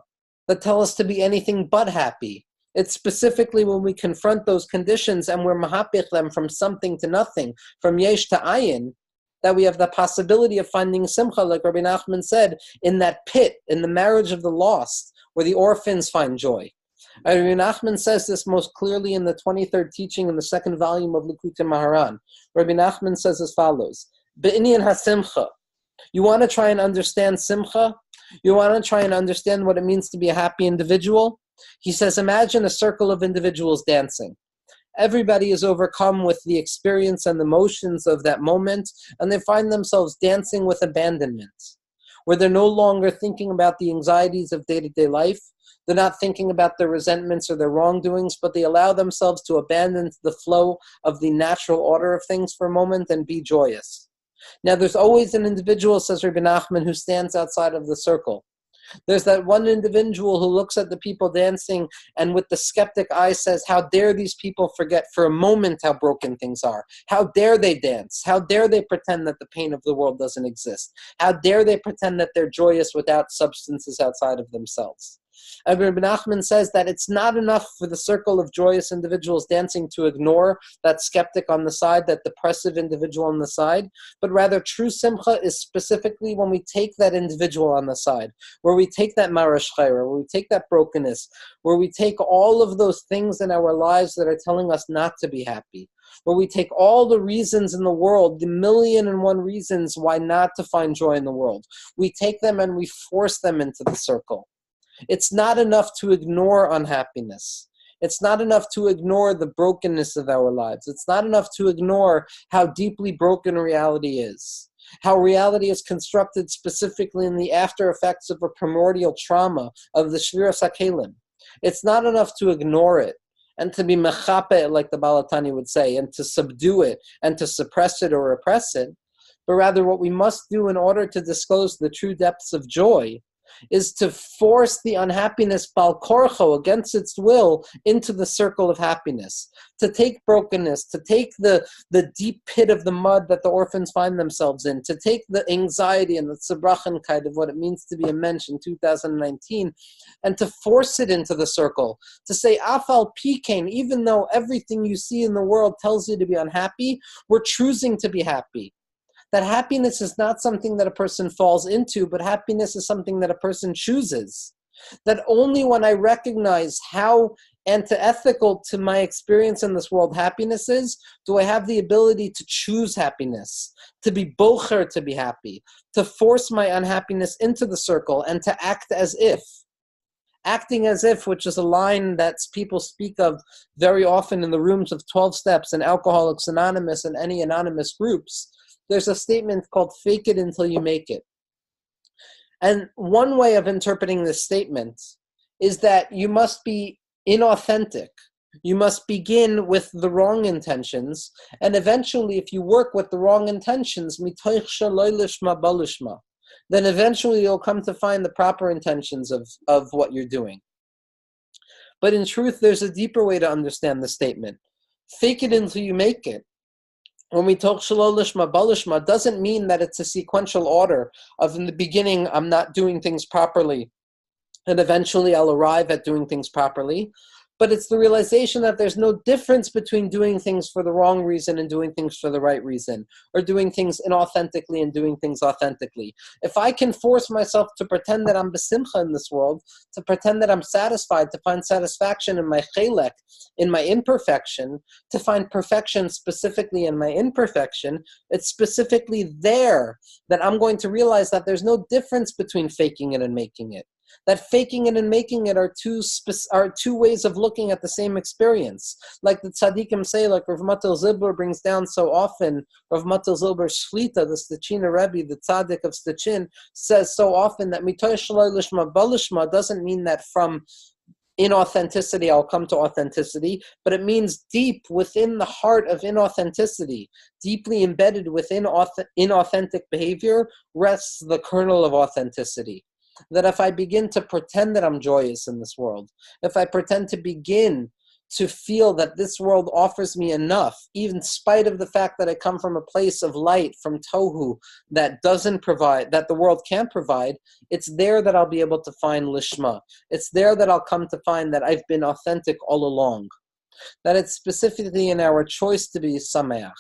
that tell us to be anything but happy. It's specifically when we confront those conditions and we're mahapich them from something to nothing, from yesh to ayin, that we have the possibility of finding simcha, like Rabbi Nachman said, in that pit, in the marriage of the lost, where the orphans find joy. Rabbi Nachman says this most clearly in the 23rd teaching in the second volume of Likutei Maharan. Rabbi Nachman says as follows, Be'inyan ha-simcha. You want to try and understand simcha? You want to try and understand what it means to be a happy individual? He says, imagine a circle of individuals dancing. Everybody is overcome with the experience and the motions of that moment, and they find themselves dancing with abandonment, where they're no longer thinking about the anxieties of day-to-day life. They're not thinking about their resentments or their wrongdoings, but they allow themselves to abandon the flow of the natural order of things for a moment and be joyous. Now, there's always an individual, says Rebbe Nachman, who stands outside of the circle. There's that one individual who looks at the people dancing and with the skeptic eye says, how dare these people forget for a moment how broken things are? How dare they dance? How dare they pretend that the pain of the world doesn't exist? How dare they pretend that they're joyous without substances outside of themselves? Rebbe Nachman says that it's not enough for the circle of joyous individuals dancing to ignore that skeptic on the side, that depressive individual on the side, but rather true simcha is specifically when we take that individual on the side, where we take that marash chayra, where we take that brokenness, where we take all of those things in our lives that are telling us not to be happy, where we take all the reasons in the world, the 1,000,001 reasons why not to find joy in the world. We take them and we force them into the circle. It's not enough to ignore unhappiness. It's not enough to ignore the brokenness of our lives. It's not enough to ignore how deeply broken reality is, how reality is constructed specifically in the after effects of a primordial trauma of the Shviras HaKelim. It's not enough to ignore it and to be mechape, like the Balatani would say, and to subdue it and to suppress it or repress it, but rather what we must do in order to disclose the true depths of joy is to force the unhappiness bal korcho, against its will, into the circle of happiness, to take brokenness, to take the deep pit of the mud that the orphans find themselves in, to take the anxiety and the tzebrachenkite of what it means to be a mensch in 2019, and to force it into the circle, to say, afal pikein, even though everything you see in the world tells you to be unhappy, we're choosing to be happy. That happiness is not something that a person falls into, but happiness is something that a person chooses. That only when I recognize how antithetical to my experience in this world happiness is, do I have the ability to choose happiness, to be bocher, to be happy, to force my unhappiness into the circle and to act as if. Acting as if, which is a line that people speak of very often in the rooms of 12 Steps and Alcoholics Anonymous and any anonymous groups. There's a statement called fake it until you make it. And one way of interpreting this statement is that you must be inauthentic. You must begin with the wrong intentions, and eventually if you work with the wrong intentions, then eventually you'll come to find the proper intentions of what you're doing. But in truth, there's a deeper way to understand the statement. Fake it until you make it. When we talk shalol lishma balishma, doesn't mean that it's a sequential order of in the beginning I'm not doing things properly and eventually I'll arrive at doing things properly. But it's the realization that there's no difference between doing things for the wrong reason and doing things for the right reason, or doing things inauthentically and doing things authentically. If I can force myself to pretend that I'm besimcha in this world, to pretend that I'm satisfied, to find satisfaction in my chelek, in my imperfection, to find perfection specifically in my imperfection, it's specifically there that I'm going to realize that there's no difference between faking it and making it. That faking it and making it are two ways of looking at the same experience. Like the tzaddikim say, like Rav Matil Zilber brings down so often, Rav Matil Zilber Shlita, the Stechina Rebbe, the tzaddik of Stechin, says so often that mitoy shaloi lishma balishma doesn't mean that from inauthenticity I'll come to authenticity, but it means deep within the heart of inauthenticity, deeply embedded within inauthentic behavior, rests the kernel of authenticity. That if I begin to pretend that I'm joyous in this world, if I pretend to begin to feel that this world offers me enough, even in spite of the fact that I come from a place of light, from tohu, that doesn't provide, that the world can't provide, it's there that I'll be able to find lishma. It's there that I'll come to find that I've been authentic all along. That it's specifically in our choice to be sameach,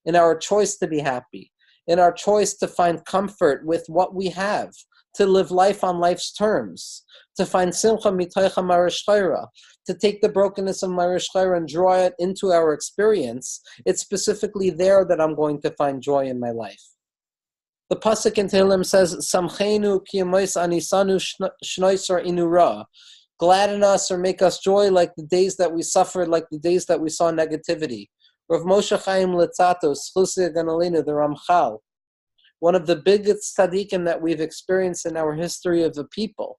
in our choice to be happy, in our choice to find comfort with what we have, to live life on life's terms, to find simcha mitoicha marish chayra, to take the brokenness of marish chayra and draw it into our experience. It's specifically there that I'm going to find joy in my life. The pasuk in Tehillim says, "Samchenu ki yemos anisanu shnoisar inura." Gladden us or make us joy like the days that we suffered, like the days that we saw negativity. Rav Moshe Chaim Litzato, Schlusi Ganalina, the Ramchal, one of the biggest tzaddikim that we've experienced in our history of the people,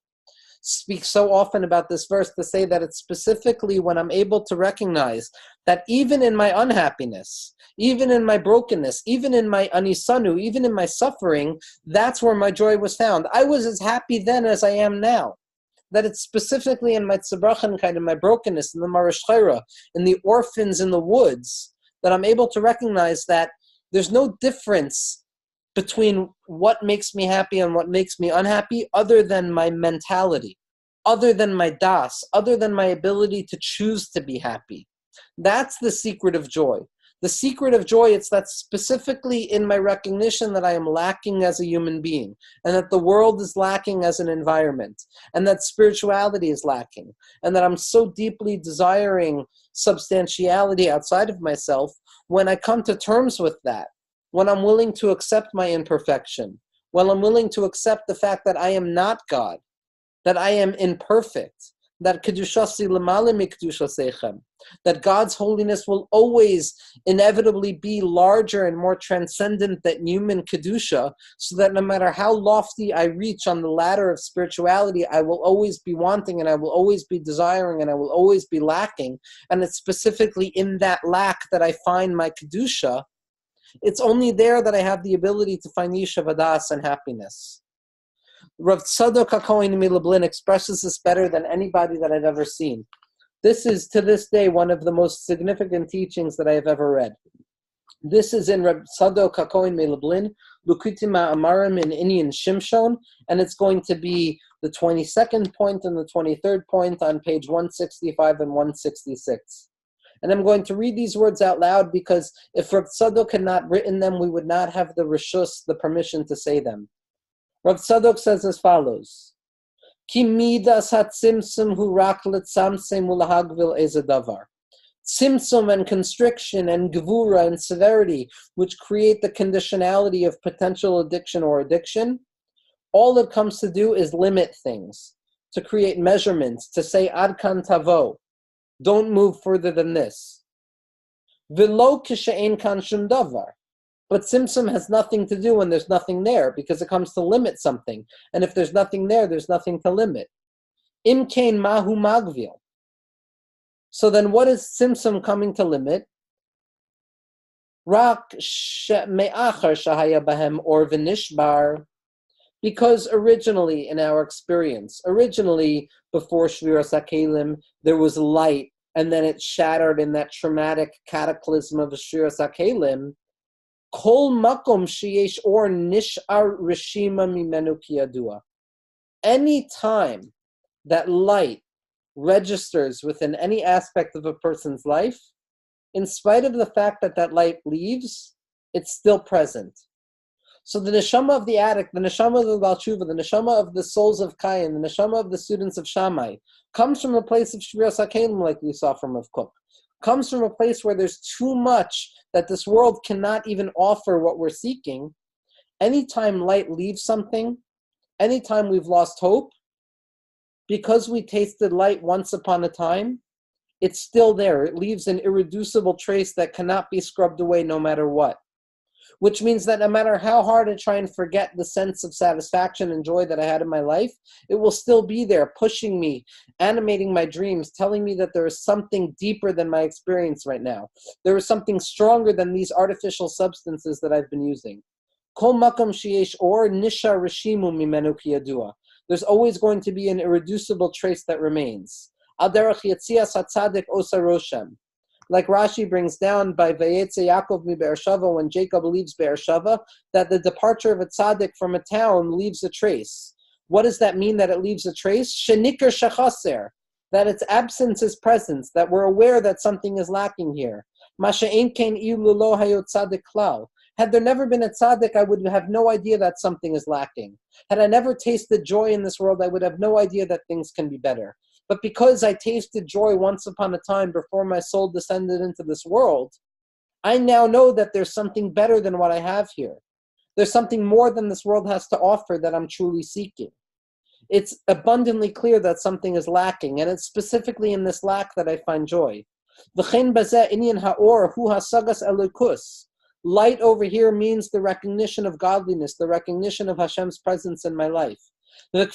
speaks so often about this verse to say that it's specifically when I'm able to recognize that even in my unhappiness, even in my brokenness, even in my anisanu, even in my suffering, that's where my joy was found. I was as happy then as I am now. That it's specifically in my tzebrachenkite, in my brokenness, in the marish chayra, in the orphans in the woods, that I'm able to recognize that there's no difference between what makes me happy and what makes me unhappy other than my mentality. other than my das, other than my ability to choose to be happy. That's the secret of joy. The secret of joy, it's that specifically in my recognition that I am lacking as a human being, and that the world is lacking as an environment, and that spirituality is lacking, and that I'm so deeply desiring substantiality outside of myself. When I come to terms with that, when I'm willing to accept my imperfection, when I'm willing to accept the fact that I am not God, that I am imperfect, that kedushasi l'mala mikdushaseichem, that God's holiness will always inevitably be larger and more transcendent than human kedusha, so that no matter how lofty I reach on the ladder of spirituality, I will always be wanting, and I will always be desiring, and I will always be lacking. And it's specifically in that lack that I find my kedusha. It's only there that I have the ability to find yeshiv hadas and happiness. Rav Tzadok HaKohen Milublin expresses this better than anybody that I've ever seen. This is, to this day, one of the most significant teachings that I have ever read. This is in Rav Tzadok HaKohen Milublin, Lukutim Amarim in Inyan Shimshon, and it's going to be the 22nd point and the 23rd point on page 165 and 166. And I'm going to read these words out loud because if Rav Tzadok had not written them, we would not have the reshus, the permission to say them. Rav Tzadok says as follows: Ki midas hatzimtzum hu rak letzamtzem ulahagvil ezadavar. Tzimtzum and constriction and gevura and severity, which create the conditionality of potential addiction or addiction, all it comes to do is limit things, to create measurements, to say ad kan tavo, don't move further than this. V'lo kishe'en kan shum davar. But tzimtzum has nothing to do when there's nothing there, because it comes to limit something. And if there's nothing there, there's nothing to limit. Im kain mahu magvil. So then what is tzimtzum coming to limit? Rak me'achar shahaya bahem or v'nishbar. Because originally, in our experience, before Shviras HaKelim, there was light, and then it shattered in that traumatic cataclysm of Shviras HaKelim. Kol makom sheyesh or nishar rishima mimenu kiyadua. Any time that light registers within any aspect of a person's life, in spite of the fact that that light leaves, it's still present. So the neshama of the addict, the neshama of the Baal Tshuva, the neshama of the souls of Kayin, the neshama of the students of Shammai, comes from a place of Shviras HaKelim, like we saw from Rav Kook. Comes from a place where there's too much that this world cannot even offer what we're seeking. Anytime light leaves something, anytime we've lost hope, because we tasted light once upon a time, it's still there. It leaves an irreducible trace that cannot be scrubbed away no matter what. Which means that no matter how hard I try and forget the sense of satisfaction and joy that I had in my life, it will still be there, pushing me, animating my dreams, telling me that there is something deeper than my experience right now. There is something stronger than these artificial substances that I've been using. Kol makam sheyesh or nisha rishimu mimenu kiyadua. There's always going to be an irreducible trace that remains. Al derech yetzias hatzadik osa roshem. Like Rashi brings down by Vayetze Yaakov mi Beersheva, when Jacob leaves Beersheva, that the departure of a tzaddik from a town leaves a trace. What does that mean, that it leaves a trace? Shenikar shechaser, that its absence is presence, that we're aware that something is lacking here. Masha ein kein ilu lo hayot tzaddik klal. Had there never been a tzaddik, I would have no idea that something is lacking. Had I never tasted joy in this world, I would have no idea that things can be better. But because I tasted joy once upon a time before my soul descended into this world, I now know that there's something better than what I have here. There's something more than this world has to offer that I'm truly seeking. It's abundantly clear that something is lacking, and it's specifically in this lack that I find joy. V'chein bazeh inyan ha'or hu hasagas elokus. Light over here means the recognition of godliness, the recognition of Hashem's presence in my life. In the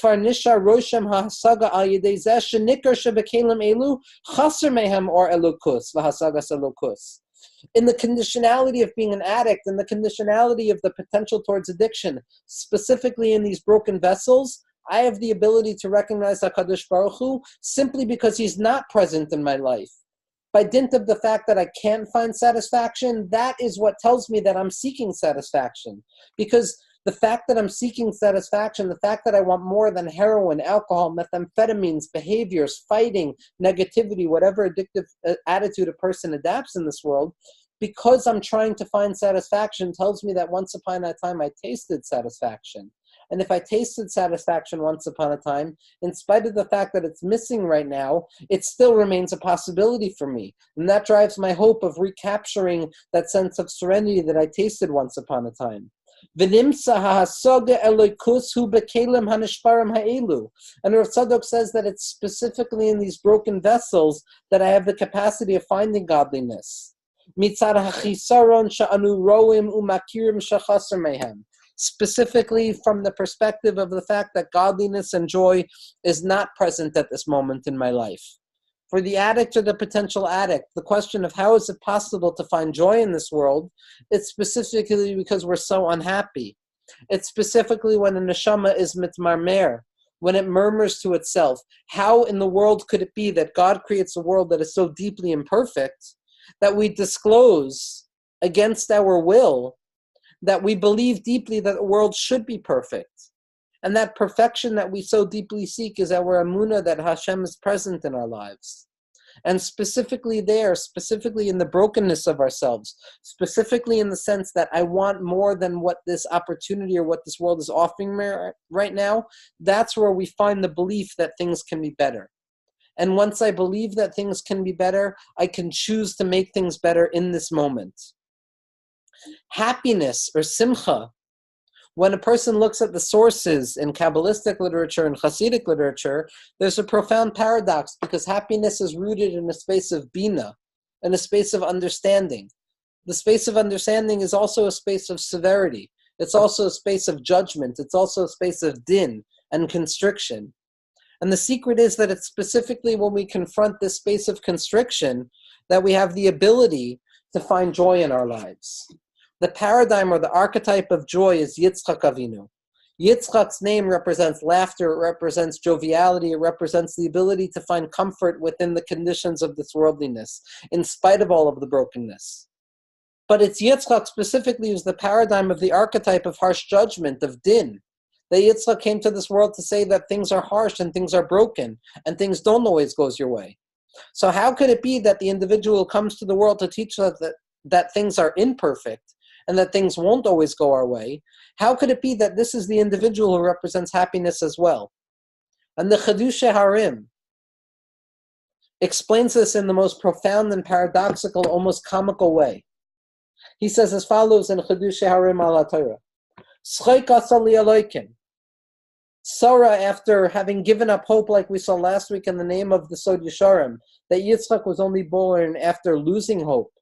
conditionality of being an addict, and the conditionality of the potential towards addiction, specifically in these broken vessels, I have the ability to recognize HaKadosh Baruch Hu simply because He's not present in my life. By dint of the fact that I can't find satisfaction, that is what tells me that I'm seeking satisfaction. Because The fact that I'm seeking satisfaction, the fact that I want more than heroin, alcohol, methamphetamines, behaviors, fighting, negativity, whatever addictive attitude a person adapts in this world, because I'm trying to find satisfaction, tells me that once upon a time I tasted satisfaction. And if I tasted satisfaction once upon a time, in spite of the fact that it's missing right now, it still remains a possibility for me. And that drives my hope of recapturing that sense of serenity that I tasted once upon a time. And Rav Tzadok says that it's specifically in these broken vessels that I have the capacity of finding godliness. Specifically from the perspective of the fact that godliness and joy is not present at this moment in my life. For the addict or the potential addict, the question of how is it possible to find joy in this world, it's specifically because we're so unhappy. It's specifically when a neshama is mitmarmer, when it murmurs to itself. How in the world could it be that God creates a world that is so deeply imperfect that we disclose against our will that we believe deeply that the world should be perfect. And that perfection that we so deeply seek is our emunah that Hashem is present in our lives. And specifically there, specifically in the brokenness of ourselves, specifically in the sense that I want more than what this opportunity or what this world is offering me right now, that's where we find the belief that things can be better. And once I believe that things can be better, I can choose to make things better in this moment. Happiness or simcha, when a person looks at the sources in Kabbalistic literature and Hasidic literature, there's a profound paradox because happiness is rooted in a space of bina, in a space of understanding. The space of understanding is also a space of severity. It's also a space of judgment. It's also a space of din and constriction. And the secret is that it's specifically when we confront this space of constriction that we have the ability to find joy in our lives. The paradigm or the archetype of joy is Yitzchak Avinu. Yitzchak's name represents laughter, it represents joviality, it represents the ability to find comfort within the conditions of this worldliness, in spite of all of the brokenness. But it's Yitzchak specifically who's the paradigm of the archetype of harsh judgment, of din. That Yitzchak came to this world to say that things are harsh and things are broken, and things don't always go your way. So how could it be that the individual comes to the world to teach us that things are imperfect, and that things won't always go our way? How could it be that this is the individual who represents happiness as well? And the Chiddushei Harim explains this in the most profound and paradoxical, almost comical way. He says as follows in Chiddushei Harim al HaTorah: S'choik asa li Elokim. Sarah, after having given up hope, like we saw last week in the name of the Sod Yesharim, that Yitzchak was only born after losing hope,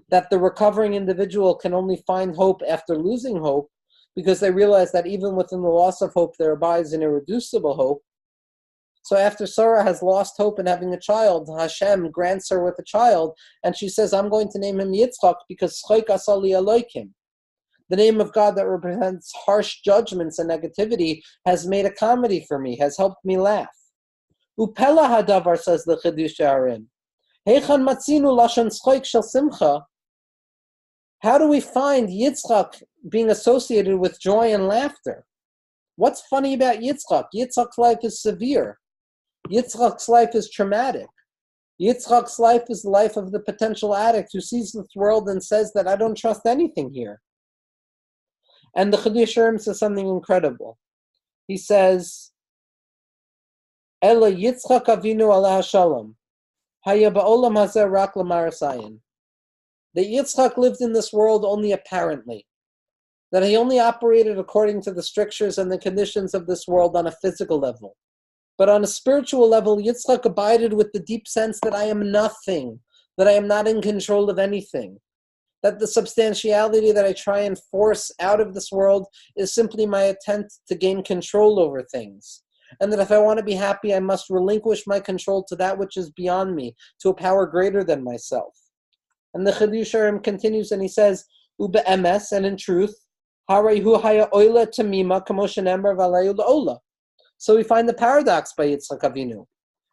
that the recovering individual can only find hope after losing hope, because they realize that even within the loss of hope, there abides an irreducible hope. So after Sarah has lost hope in having a child, Hashem grants her with a child, and she says, I'm going to name him Yitzchak because S'choik asa li Elokim. The name of God that represents harsh judgments and negativity has made a comedy for me, has helped me laugh. Upela hadavar, says the Chiddushei Harim. Heichan matzinu lashon s'choik shel simcha. How do we find Yitzchak being associated with joy and laughter? What's funny about Yitzchak? Yitzchak's life is severe. Yitzchak's life is traumatic. Yitzchak's life is the life of the potential addict who sees this world and says that I don't trust anything here. And the Chiddushei Harim says something incredible. He says, Ela Yitzchak Avinu alaha shalom, haya ba'olam hazeh rak l'marasayin. That Yitzchak lived in this world only apparently. That he only operated according to the strictures and the conditions of this world on a physical level. But on a spiritual level, Yitzchak abided with the deep sense that I am nothing, that I am not in control of anything. That the substantiality that I try and force out of this world is simply my attempt to gain control over things. And that if I want to be happy, I must relinquish my control to that which is beyond me, to a power greater than myself. And the Chiddushei Harim continues and he says, Ube'emes, and in truth, Harehu haya oila tamima kamo shenemar v'alayu la'ola. So we find the paradox by Yitzchak Avinu.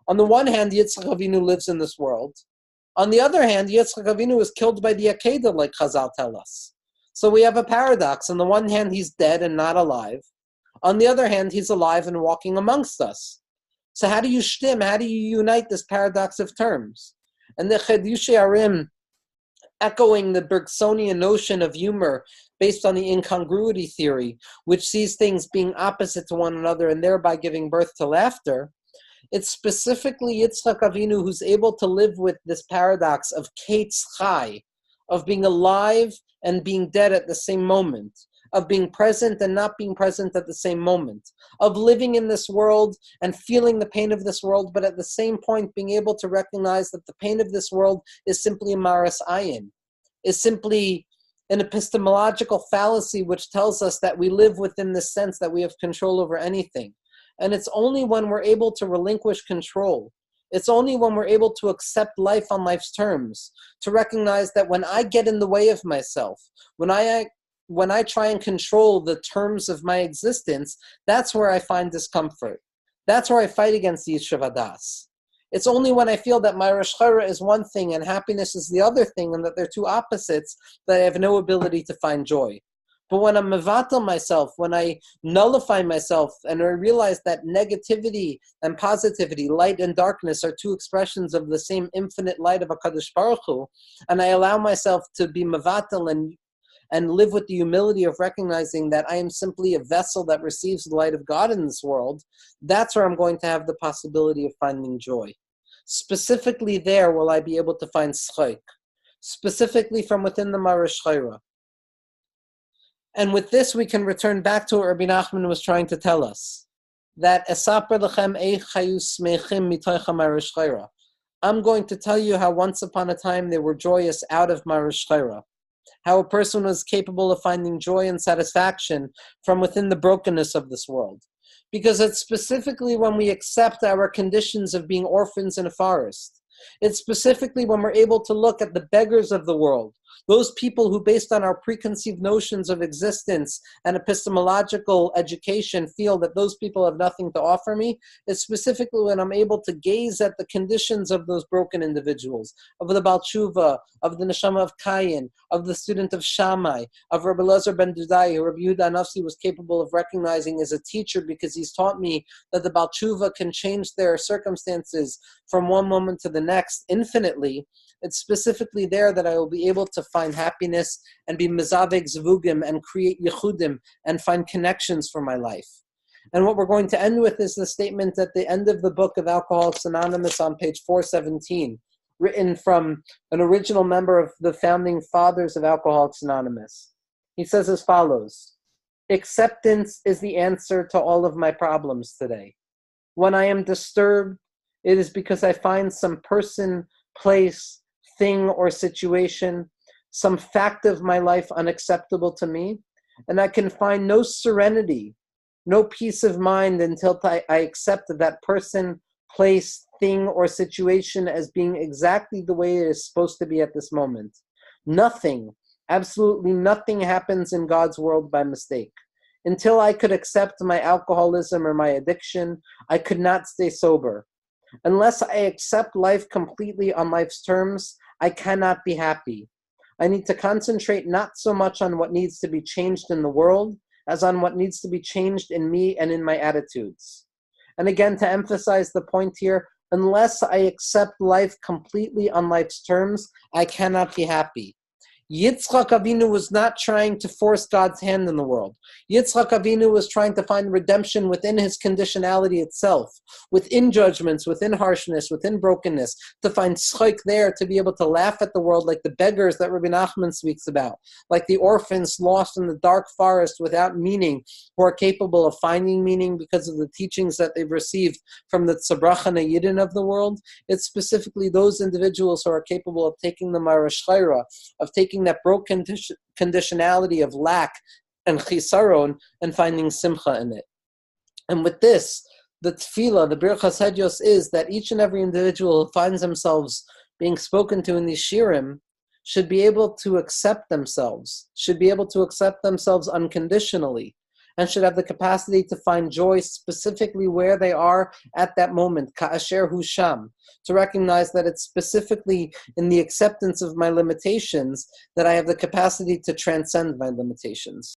On the one hand, Yitzchak Avinu lives in this world. On the other hand, Yitzchak Avinu was killed by the Akedah, like Chazal tell us. So we have a paradox. On the one hand, he's dead and not alive. On the other hand, he's alive and walking amongst us. So how do you unite this paradox of terms? And the Chedushei Arim, echoing the Bergsonian notion of humor based on the incongruity theory, which sees things being opposite to one another and thereby giving birth to laughter, it's specifically Yitzchak Avinu who's able to live with this paradox of Kates Chai, of being alive and being dead at the same moment, of being present and not being present at the same moment, of living in this world and feeling the pain of this world, but at the same point being able to recognize that the pain of this world is simply a maras ayin, is simply an epistemological fallacy which tells us that we live within the sense that we have control over anything. And it's only when we're able to relinquish control, it's only when we're able to accept life on life's terms, to recognize that when I get in the way of myself, when I try and control the terms of my existence, that's where I find discomfort. That's where I fight against the Yishuv Hadas. It's only when I feel that my Rosh Chara is one thing and happiness is the other thing, and that they're two opposites, that I have no ability to find joy. But when I'm mevatel myself, when I nullify myself, and I realize that negativity and positivity, light and darkness, are two expressions of the same infinite light of HaKadosh Baruch Hu, and I allow myself to be mevatel and live with the humility of recognizing that I am simply a vessel that receives the light of God in this world, that's where I'm going to have the possibility of finding joy. Specifically there will I be able to find schayk, specifically from within the Maras Chayra. And with this, we can return back to what Rabbi Nachman was trying to tell us, that Esaper lechem eich hayu smechim mitoich hamaras chayra. I'm going to tell you how once upon a time they were joyous out of Maras Chayra, how a person was capable of finding joy and satisfaction from within the brokenness of this world. Because it's specifically when we accept our conditions of being orphans in a forest. It's specifically when we're able to look at the beggars of the world, those people who, based on our preconceived notions of existence and epistemological education, feel that those people have nothing to offer me. It's specifically when I'm able to gaze at the conditions of those broken individuals, of the Baal Tshuva, of the Neshama of Kayin, of the student of Shammai, of Rabbi Elazar ben Dudai, who Rabbi Yehuda Nafsi was capable of recognizing as a teacher, because he's taught me that the Baal Tshuva can change their circumstances from one moment to the next infinitely. It's specifically there that I will be able to find happiness and be mezaveg zvugim and create yichudim and find connections for my life. And what we're going to end with is the statement at the end of the book of Alcoholics Anonymous on page 417, written from an original member of the founding fathers of Alcoholics Anonymous. He says as follows: acceptance is the answer to all of my problems today. When I am disturbed, it is because I find some person, place, thing, or situation, some fact of my life unacceptable to me, and I can find no serenity, no peace of mind until I accept that person, place, thing, or situation as being exactly the way it is supposed to be at this moment. Nothing, absolutely nothing happens in God's world by mistake. Until I could accept my alcoholism or my addiction, I could not stay sober. Unless I accept life completely on life's terms, I cannot be happy. I need to concentrate not so much on what needs to be changed in the world as on what needs to be changed in me and in my attitudes. And again, to emphasize the point here, unless I accept life completely on life's terms, I cannot be happy. Yitzchak Avinu was not trying to force God's hand in the world. Yitzchak Avinu was trying to find redemption within his conditionality itself, within judgments, within harshness, within brokenness, to find schayk there, to be able to laugh at the world like the beggars that Rabbi Nachman speaks about, like the orphans lost in the dark forest without meaning, who are capable of finding meaning because of the teachings that they've received from the Tzabrachana Yidden of the world. It's specifically those individuals who are capable of taking the Maras Chayra, of taking that broken conditionality of lack and chisaron and finding simcha in it. And with this, the tefillah, the birchas hedios, is that each and every individual who finds themselves being spoken to in these shirim should be able to accept themselves, should be able to accept themselves unconditionally, and should have the capacity to find joy specifically where they are at that moment, ka'asher hu sham, to recognize that it's specifically in the acceptance of my limitations that I have the capacity to transcend my limitations.